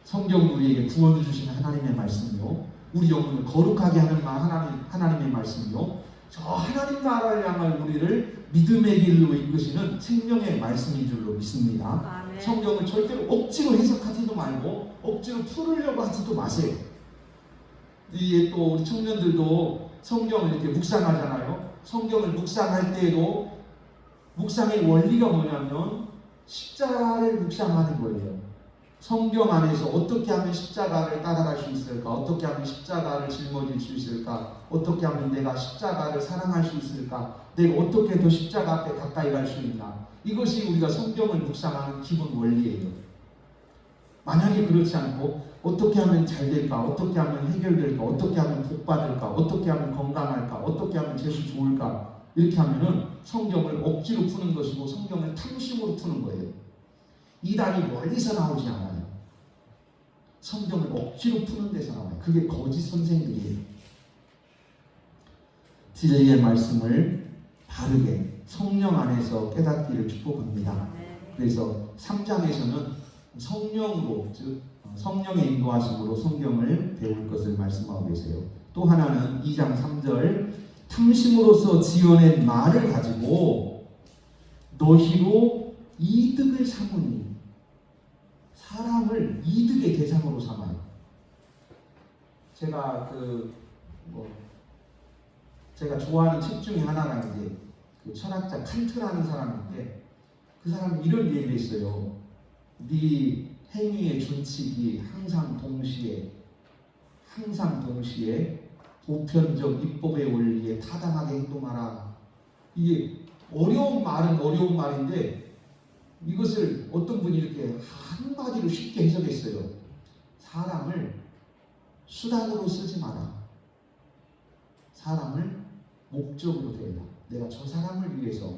성경은 우리에게 구원을 주시는 하나님의 말씀이요, 우리 영혼을 거룩하게 하는 하나님의 말씀이요, 저 하나님 나라를 향한 우리를 믿음의 길로 이끄시는 생명의 말씀인 줄로 믿습니다. 아멘. 성경을 절대로 억지로 해석하지도 말고 억지로 풀으려고 하지도 마세요. 이게 또 우리 청년들도 성경을 이렇게 묵상하잖아요. 성경을 묵상할 때에도 묵상의 원리가 뭐냐면 십자가를 묵상하는 거예요. 성경 안에서 어떻게 하면 십자가를 따라갈 수 있을까? 어떻게 하면 십자가를 짊어질 수 있을까? 어떻게 하면 내가 십자가를 사랑할 수 있을까? 내가 어떻게 더 십자가 앞에 가까이 갈 수 있나? 이것이 우리가 성경을 묵상하는 기본 원리예요. 만약에 그렇지 않고 어떻게 하면 잘 될까? 어떻게 하면 해결될까? 어떻게 하면 복 받을까? 어떻게 하면 건강할까? 어떻게 하면 재수 좋을까? 이렇게 하면은 성경을 억지로 푸는 것이고 성경을 탐심으로 푸는 거예요. 이단이 멀리서 나오지 않아요. 성경을 억지로 푸는 데서 나와요. 그게 거짓 선생들이에요. 진리의 말씀을 바르게 성령 안에서 깨닫기를 축복합니다. 그래서 3장에서는 성령으로, 즉 성령의 인도하심으로 성경을 배울 것을 말씀하고 계세요. 또 하나는 2장 3절 탐심으로서 지어낸 말을 가지고 너희로 이득을 삼으니, 사람을 이득의 대상으로 삼아요. 제가 좋아하는 책 중에 하나가 이제 그 철학자 칸트라는 사람인데 그 사람이 이런 얘기를 했어요. 네 행위의 준칙이 항상 동시에 보편적 입법의 원리에 타당하게 행동하라. 이게 어려운 말은 어려운 말인데 이것을 어떤 분이 이렇게 한마디로 쉽게 해석했어요. 사람을 수단으로 쓰지 마라. 사람을 목적으로 대해라. 내가 저 사람을 위해서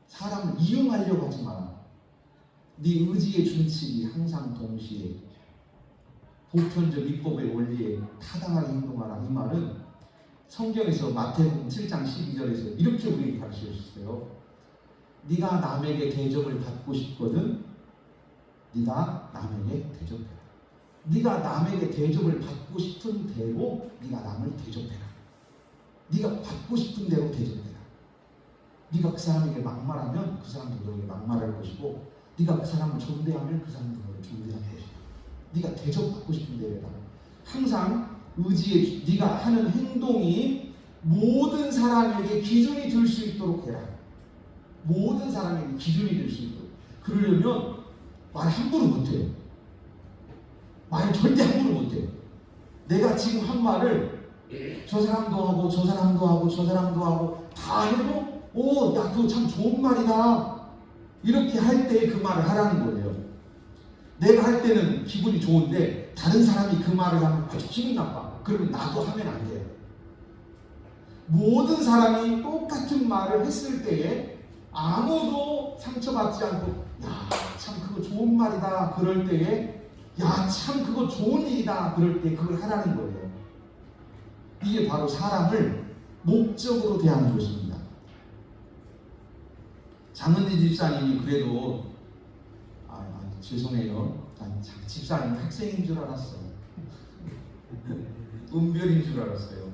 사람을 이용하려고 하지 마라. 네 의지의 준칙이 항상 동시에 보편적 입법의 원리에 타당하게 행동하라. 이 말은 성경에서 마태복음 7장 12절에서 이렇게 우리에게 가르쳐 주셨어요. 네가 남에게 대접을 받고 싶거든 네가 남에게 대접해라. 네가 남에게 대접을 받고 싶은 대로 네가 남을 대접해라. 네가 받고 싶은 대로 대접해라. 네가 그 사람에게 막말하면 그 사람도 너에게 막말할 것이고, 네가 그 사람을 존대하면 그 사람도 너를 존대할 것이다. 네가 대접받고 싶은 대로 해라. 항상 의지에 네가 하는 행동이 모든 사람에게 기준이 될 수 있도록 해라. 모든 사람에게 기준이 될 수 있도록. 그러려면 말 함부로 못해요. 말 절대 함부로 못해요. 내가 지금 한 말을 저 사람도 하고 저 사람도 하고 저 사람도 하고 다 해도 야 그거 참 좋은 말이다 이렇게 할 때 그 말을 하라는 거예요. 내가 할 때는 기분이 좋은데 다른 사람이 그 말을 하면 아주 기분 나빠. 그러면 나도 하면 안 돼요. 모든 사람이 똑같은 말을 했을 때에 아무도 상처받지 않고 야 참 그거 좋은 말이다 그럴 때에 야 참 그거 좋은 일이다 그럴 때 그걸 하라는 거예요. 이게 바로 사람을 목적으로 대하는 것입니다. 장은지 집사님이 그래도 죄송해요. 집사님 학생인 줄 알았어요. 은별인 줄 알았어요.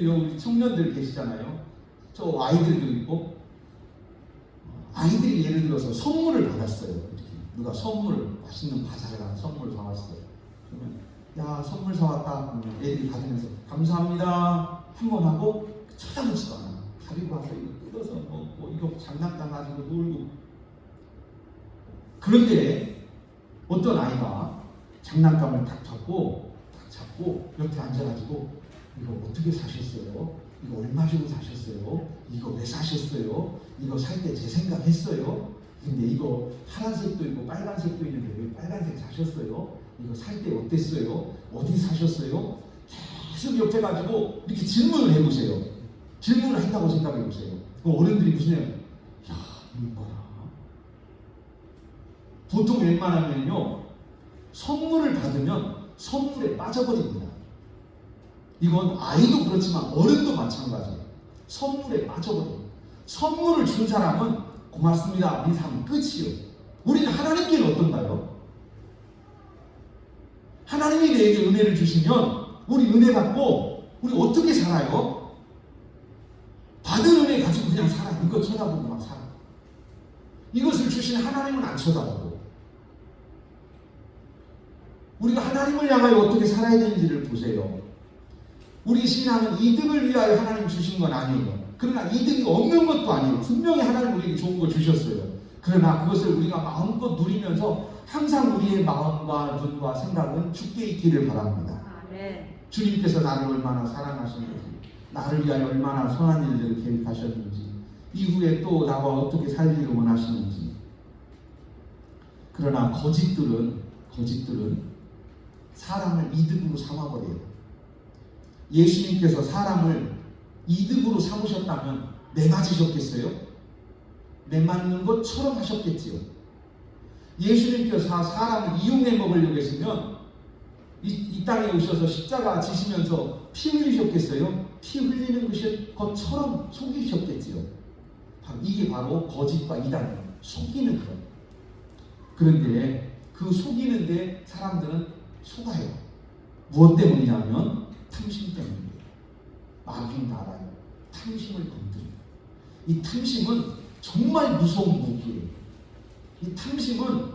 여기 청년들 계시잖아요. 저 아이들도 있고 아이들이 예를 들어서 선물을 받았어요. 이렇게 누가 맛있는 과자를 선물 사왔어요. 그러면 야 선물 사왔다. 그러면 애들이 받으면서 감사합니다 한 번 하고 쳐다보지도 않아. 가지고 와서 이거 뜯어서 이거 장난감 가지고 놀고. 그런데 어떤 아이가 장난감을 딱 잡고 옆에 앉아가지고 이거 어떻게 사셨어요? 이거 얼마 주고 사셨어요? 이거 왜 사셨어요? 이거 살 때 제 생각했어요? 근데 이거 파란색도 있고 빨간색도 있는데 왜 빨간색 사셨어요? 이거 살 때 어땠어요? 어디 사셨어요? 계속 옆에 가지고 이렇게 질문을 해보세요. 질문을 한다고 생각해보세요. 어른들이 무슨 얘기예요? 야 이거 봐라. 보통 웬만하면요 선물을 받으면 선물에 빠져버립니다. 이건 아이도 그렇지만 어른도 마찬가지예요. 선물에 빠져버려요. 선물을 준 사람은 고맙습니다 인사하면 끝이에요. 우리는 하나님께는 어떤가요? 하나님이 내게 은혜를 주시면 우리 은혜 받고 우리 어떻게 살아요? 받은 은혜 가지고 그냥 살아. 이거 쳐다보고 막 살아. 이것을 주신 하나님은 안 쳐다보고 우리가 하나님을 향하여 어떻게 살아야 되는지를 보세요. 우리 신앙은 이득을 위하여 하나님 주신 건 아니에요. 그러나 이득이 없는 것도 아니에요. 분명히 하나님 우리에게 좋은 거 주셨어요. 그러나 그것을 우리가 마음껏 누리면서 항상 우리의 마음과 눈과 생각은 주께 있기를 바랍니다. 주님께서 나를 얼마나 사랑하셨는지, 나를 위하여 얼마나 선한 일들을 계획하셨는지, 이후에 또 나와 어떻게 살기를 원하시는지. 그러나 거짓들은 사람을 이득으로 삼아버려요. 예수님께서 사람을 이득으로 삼으셨다면 매맞으셨겠어요? 매맞는 것처럼 하셨겠지요. 예수님께서 사람을 이용해 먹으려고 했으면 이 땅에 오셔서 십자가 지시면서 피 흘리셨겠어요? 피 흘리는 것처럼 속이셨겠지요. 이게 바로 거짓과 이단이에요. 속이는 것. 그런데 그 속이는데 사람들은 속아요. 무엇 때문이냐면 탐심 때문이에요. 마귀는 알아요. 탐심을 건드려요. 이 탐심은 정말 무서운 무기예요. 이 탐심은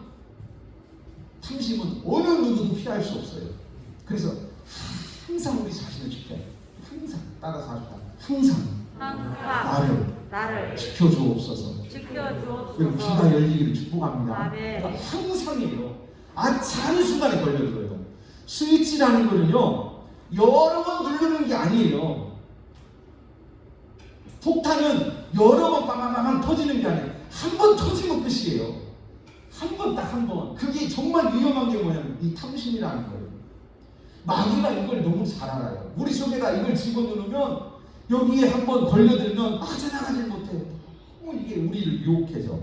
어느 누구도 피할 수 없어요. 그래서 항상 우리 자신을 지켜야 해요. 항상 따라서 하시다. 항상 나를 지켜주옵소서. 여러분 귀가 열리기를 축복합니다. 그러니까 항상이에요. 아주 한순간에 걸려들어요. 스위치라는 거는요 여러 번 누르는 게 아니에요. 폭탄은 여러 번 빵빵빵 터지는 게 아니에요. 한 번 터지면 끝이에요. 한 번 딱 한 번. 그게 정말 위험한 게 뭐냐면 이 탐심이라는 거예요. 마귀가 이걸 너무 잘 알아요. 우리 속에다 이걸 집어넣으면 여기에 한 번 걸려들면 빠져나가질 못해요. 너무 이게 우리를 유혹해서.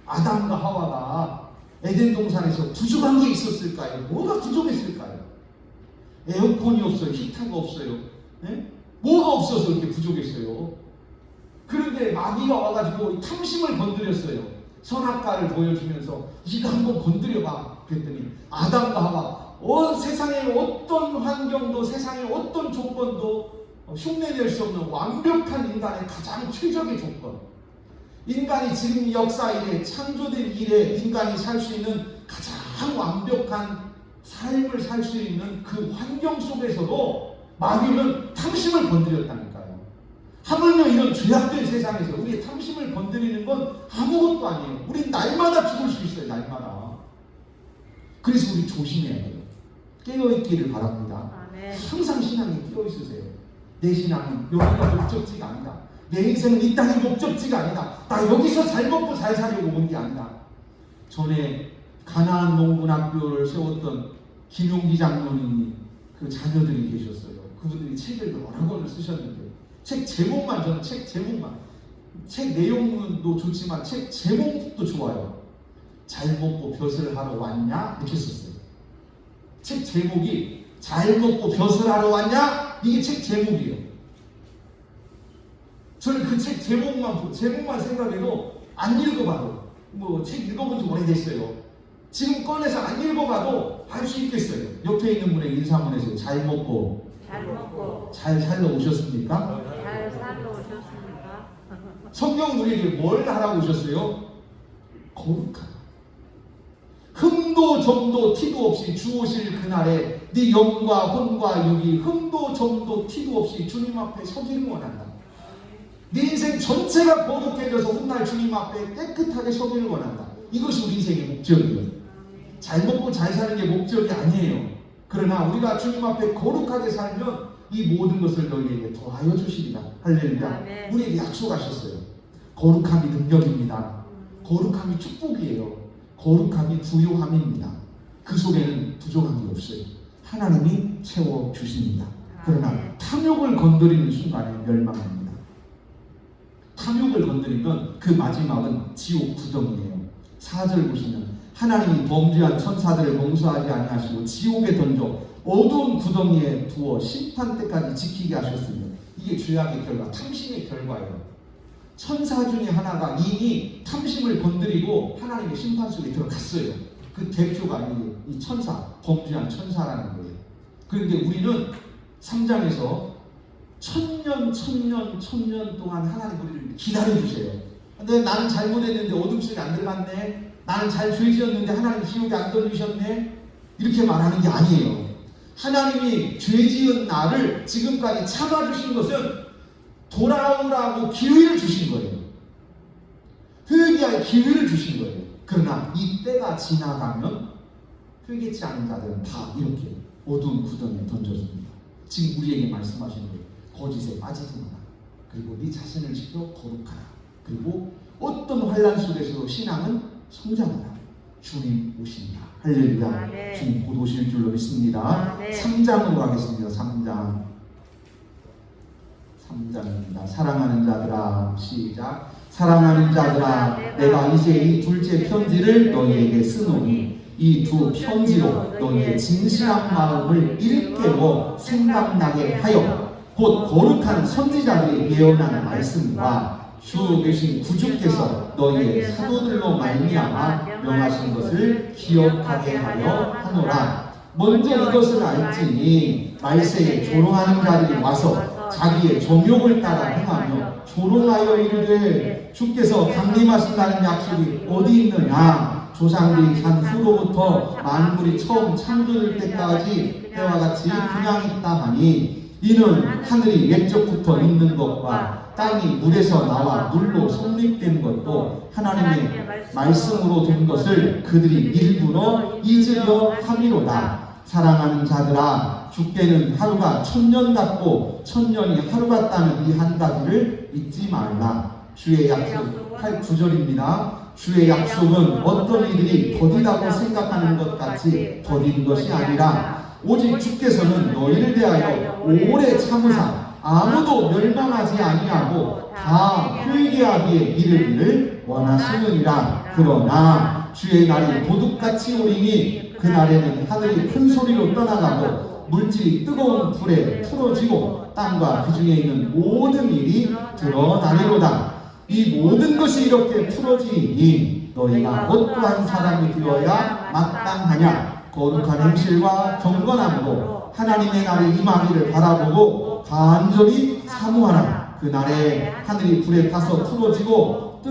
아담과 하와가 에덴 동산에서 부족한 게 있었을까요? 뭐가 부족했을까요? 에어컨이 없어요. 히터가 없어요. 네? 뭐가 없어서 이렇게 부족했어요. 그런데 마귀가 와가지고 탐심을 건드렸어요. 선악과를 보여주면서 이거 한번 건드려봐. 그랬더니 아담과 하와 세상의 어떤 환경도 세상의 어떤 조건도 흉내낼 수 없는 완벽한 인간의 가장 최적의 조건, 인간이 지금 역사 이래 창조된 이래 인간이 살 수 있는 가장 완벽한 삶을 살 수 있는 그 환경 속에서도 마귀는 탐심을 건드렸다니까요. 하물며 이런 죄악된 세상에서 우리의 탐심을 건드리는 건 아무것도 아니에요. 우리 날마다 죽을 수 있어요. 날마다. 그래서 우리 조심해야 돼요. 깨어있기를 바랍니다. 아멘. 항상 신앙에 깨어있으세요. 내 신앙은 여기가 목적지가 아니다. 내 인생은 이 땅이 목적지가 아니다. 나 여기서 잘 먹고 잘 살려고 온 게 아니다. 전에 가나안 농군학교를 세웠던 김용기 장로님이 그 자녀들이 계셨어요. 그분들이 책을 여러 권을 쓰셨는데 책 제목만, 저는 책 제목만, 책 내용도 좋지만 책 제목도 좋아요. 잘 먹고 벼슬 하러 왔냐? 이렇게 썼어요. 책 제목이 잘 먹고 벼슬 하러 왔냐? 이게 책 제목이에요. 저는 그 책 제목만 생각해도 안 읽어봐도, 뭐 책 읽어본 지 오래됐어요. 지금 꺼내서 안 읽어봐도 알 수 있겠어요. 옆에 있는 분에게 인사 한번 해주세요. 잘 먹고 잘 살러 오셨습니까? 잘 살러 오셨습니까? 성경 우리에게 뭘 하라고 오셨어요? 거룩하다. 흠도 점도 티도 없이 주 오실 그날에 네 영과 혼과 육이 흠도 점도 티도 없이 주님 앞에 서기를 원한다. 네 인생 전체가 거룩해져서 훗날 주님 앞에 깨끗하게 서기를 원한다. 이것이 우리 인생의 목적이에요. 잘 먹고 잘 사는 게 목적이 아니에요. 그러나 우리가 주님 앞에 거룩하게 살면 이 모든 것을 너희에게 더하여 주시리라. 할렐루야. 우리에게 약속하셨어요. 거룩함이 능력입니다. 거룩함이 축복이에요. 거룩함이 부요함입니다. 그 속에는 부족한 게 없어요. 하나님이 채워주십니다. 그러나 탐욕을 건드리는 순간에 멸망합니다. 탐욕을 건드리면 그 마지막은 지옥 구덩이에요. 4절 보시면 하나님이 범죄한 천사들을 용서하지 아니하시고 지옥에 던져 어두운 구덩이에 두어 심판 때까지 지키게 하셨습니다. 이게 죄악의 결과, 탐심의 결과예요. 천사 중에 하나가 이미 탐심을 건드리고 하나님의 심판 속에 들어갔어요. 그 대표가 이 천사, 범죄한 천사라는 거예요. 그런데 우리는 3장에서 천년 동안 하나님 우리를 기다려주세요. 근데 나는 잘못했는데 어둠 속에 안 들어갔네. 나는 잘 죄 지었는데 하나님 지옥에 안 던지셨네. 이렇게 말하는 게 아니에요. 하나님이 죄 지은 나를 지금까지 참아주신 것은 돌아오라고 기회를 주신 거예요. 회개할 기회를 주신 거예요. 그러나 이 때가 지나가면 회개치 않은 자들은 다 이렇게 어두운 구덩이에 던져줍니다. 지금 우리에게 말씀하시는 거예요. 거짓에 빠지지 마라. 그리고 네 자신을 지켜 거룩하라. 그리고 어떤 환난 속에서도 신앙은 성장하라. 주님 오신다. 할렐루야. 네. 주님 곧 오실 줄로 믿습니다. 네. 3장으로 가겠습니다. 3장입니다. 사랑하는 자들아, 시작. 사랑하는 자들아, 내가 이제 이 둘째 편지를 너희에게 쓰노니 이 두 편지로 너희의 진실한 마음을 일깨워 생각나게 하여 곧 거룩한 선지자들이 예언한 말씀과 주 계신 구주께서 너희의 사도들로 말미암아 명하신 것을 기억하게 하려 하노라. 먼저 이것을 알지니 말세에 조롱하는 자들이 와서 자기의 정욕을 따라 행하며 조롱하여 이르되 주께서 강림하신다는 약속이 어디 있느냐. 조상들이 산 후로부터 만물이 처음 창조될 때까지 때와 같이 그냥 있다 하니 이는 하늘이 옛적부터 있는 것과 땅이 물에서 나와 물로 성립된 것도 하나님의 말씀으로 된 것을 그들이 일부러 잊으려 함이로다. 사랑하는 자들아, 주께는 하루가 1000년 같고 1000년이 하루 같다는 이 한 가지를 잊지 말라. 주의 약속 9절입니다. 주의 약속은 어떤 이들이 더디다고 생각하는 것 같이 더딘 것이 아니라 오직 주께서는 너희를 대하여 오래 참으사 아무도 멸망하지 아니하고 다 회개하기에 이르기를 원하시느니라. 그러나 주의 날이 도둑같이 오리니 그 날에는 하늘이 큰 소리로 떠나가고 물질이 뜨거운 불에 풀어지고 땅과 그 중에 있는 모든 일이 드러나리로다. 이 모든 것이 이렇게 풀어지니 너희가 어떠한 사람이 되어야 마땅하냐. 거룩한 행실과 경건함으로 하나님의 날이 임하기를 바라보고 간절히 사모하라. 그 날에 하늘이 불에 타서 풀어지고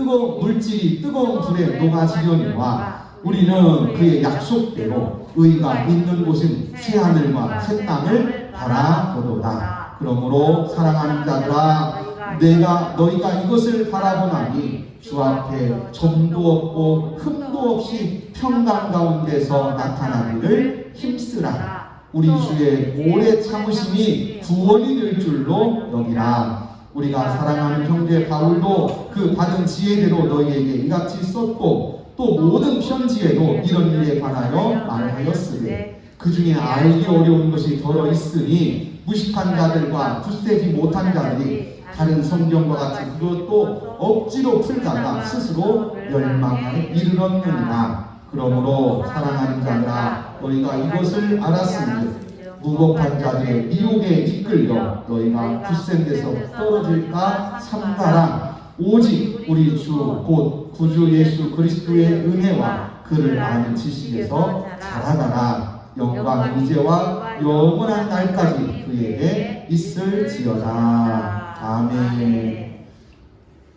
물질이 뜨거운 불에 녹아지려니와 우리는 그의 약속대로 의가 있는 곳은 새 하늘과 새 땅을 바라보도다. 그러므로 사랑하는 자들아, 너희가 이것을 바라보나니 주 앞에 점도 없고 흠도 없이 평강 가운데서 나타나기를 힘쓰라. 우리 주의 오래 참으심이 구원이 될 줄로 여기라. 우리가 사랑하는 형제 바울도 그 받은 지혜대로 너희에게 이같이 썼고 또 모든 편지에도 이런 일에 관하여 말하였으되 그 중에 알기 어려운 것이 더러 있으니 무식한 자들과 굳세지 못한 자들이 다른 성경과 같이 그것도 억지로 풀다가 스스로 멸망에 이르렀느니라. 그러므로 사랑하는 자들아 너희가 이것을 알았으니 무법한 자들의 미혹에 이끌려 너희가 굳센 데서 떨어질까 삼가라. 오직 우리 주 곧 구주 예수 그리스도의 은혜와 그를 아는 지식에서 자라가라. 영광 이제와 영원한 날까지 그에게 있을지어다. 아멘.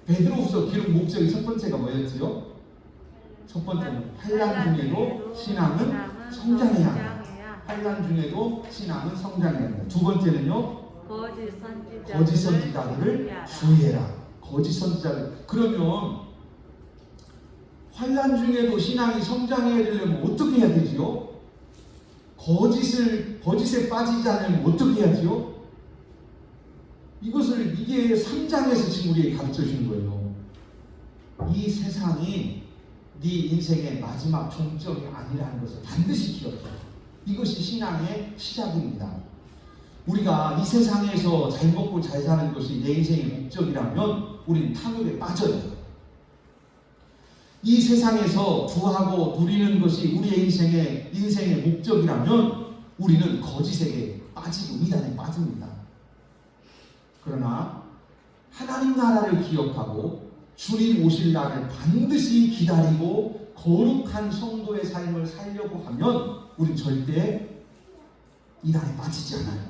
베드로후서 기록 목적이 첫 번째가 뭐였지요? 첫 번째는 환난 중에도 신앙은 성장해야 한다. 환난 중에도 신앙은 성장해야 한다. 두 번째는요, 거짓 선지자들을 주의해라. 거짓 선지자들. 그러면 환난 중에도 신앙이 성장해야 되려면 어떻게 해야 되지요? 거짓에 빠지지 않으면 어떻게 해야지요? 이게 3장에서 지금 우리에게 가르쳐 주는 거예요. 이 세상이 네 인생의 마지막 종점이 아니라는 것을 반드시 기억해. 이것이 신앙의 시작입니다. 우리가 이 세상에서 잘 먹고 잘 사는 것이 내 인생의 목적이라면 우리는 탐욕에 빠져요. 이 세상에서 부하고 누리는 것이 우리의 인생의 목적이라면 우리는 거짓에게 빠지고 이단에 빠집니다. 그러나 하나님 나라를 기억하고 주님 오실 날을 반드시 기다리고 거룩한 성도의 삶을 살려고 하면 우린 절대 이단에 빠지지 않아요.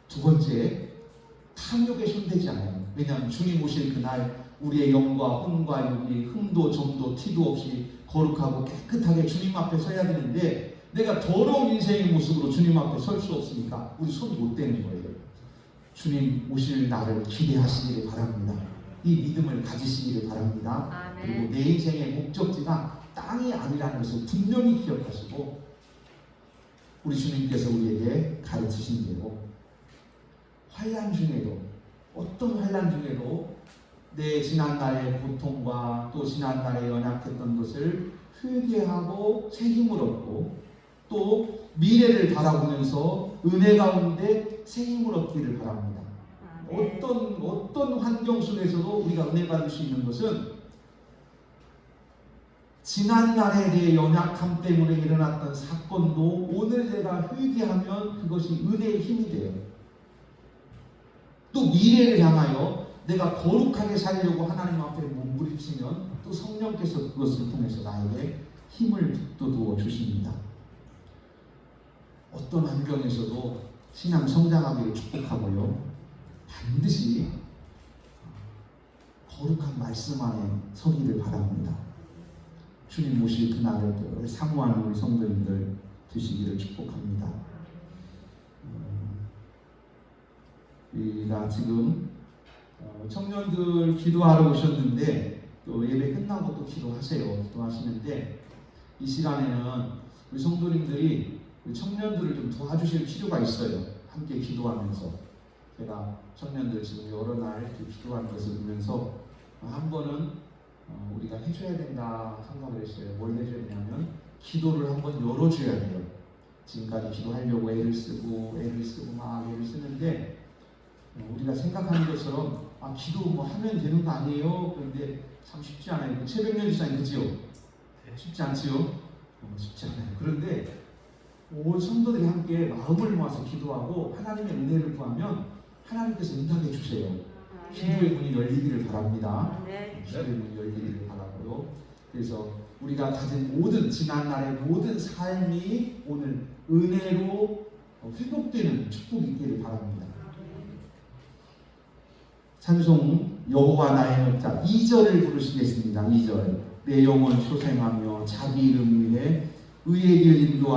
두 번째, 탐욕에 손대지 않아요. 왜냐하면 주님 오실 그날 우리의 영과 혼과 육이 흠도 점도 티도 없이 거룩하고 깨끗하게 주님 앞에 서야 되는데 내가 더러운 인생의 모습으로 주님 앞에 설 수 없으니까 우리 손 못 대는 거예요. 주님 오실 날을 기대하시기를 바랍니다. 이 믿음을 가지시기를 바랍니다. 아멘. 그리고 내 인생의 목적지가 땅이 아니라는 것을 분명히 기억하시고 우리 주님께서 우리에게 가르치신 대로 환난 중에도 어떤 환난 중에도 내 지난날의 고통과 또 지난날에 연약했던 것을 회개하고 새 힘을 얻고 또 미래를 바라보면서 은혜 가운데 새 힘을 얻기를 바랍니다. 어떤 환경 속에서도 우리가 은혜 받을 수 있는 것은 지난날에 내 연약함 때문에 일어났던 사건도 오늘 내가 회개하면 그것이 은혜의 힘이 돼요. 또 미래를 향하여 내가 거룩하게 살려고 하나님 앞에 몸부림치면 또 성령께서 그것을 통해서 나에게 힘을 북돋워 주십니다. 어떤 환경에서도 신앙 성장하기를 축복하고요. 반드시 거룩한 말씀 안에 서기를 바랍니다. 주님 오실 그날을 늘 사모하는 우리 성도님들 되시기를 축복합니다. 우리가 지금 청년들 기도하러 오셨는데 또 예배 끝나고 또 기도하시는데 이 시간에는 우리 성도님들이 우리 청년들을 좀 도와주실 필요가 있어요. 함께 기도하면서 제가 청년들 지금 여러 날 기도하는 것을 보면서 한 번은 우리가 해줘야 된다 생각을 했어요. 뭘 해줘야 되냐면 기도를 한번 열어줘야 돼요. 지금까지 기도하려고 애를 쓰고 막 애를 쓰는데 우리가 생각하는 것처럼 기도 뭐 하면 되는 거 아니에요? 그런데 참 쉽지 않아요. 최백년 지사님 그지요? 쉽지 않지요? 쉽지 않아요. 그런데 온 성도들이 함께 마음을 모아서 기도하고 하나님의 은혜를 구하면 하나님께서 응답해 주세요. 기도의 문이 열리기를 바랍니다. 기도의 문이 열리기를 바라고요. 그래서 우리가 가진 모든 지난날의 모든 삶이 오늘 은혜로 회복되는 축복이 있기를 바랍니다. 찬송 여호와 나의 목자 2절을 부르시겠습니다. 2절 내 영혼 소생하며 자기 이름 위해 의의 길 인도하며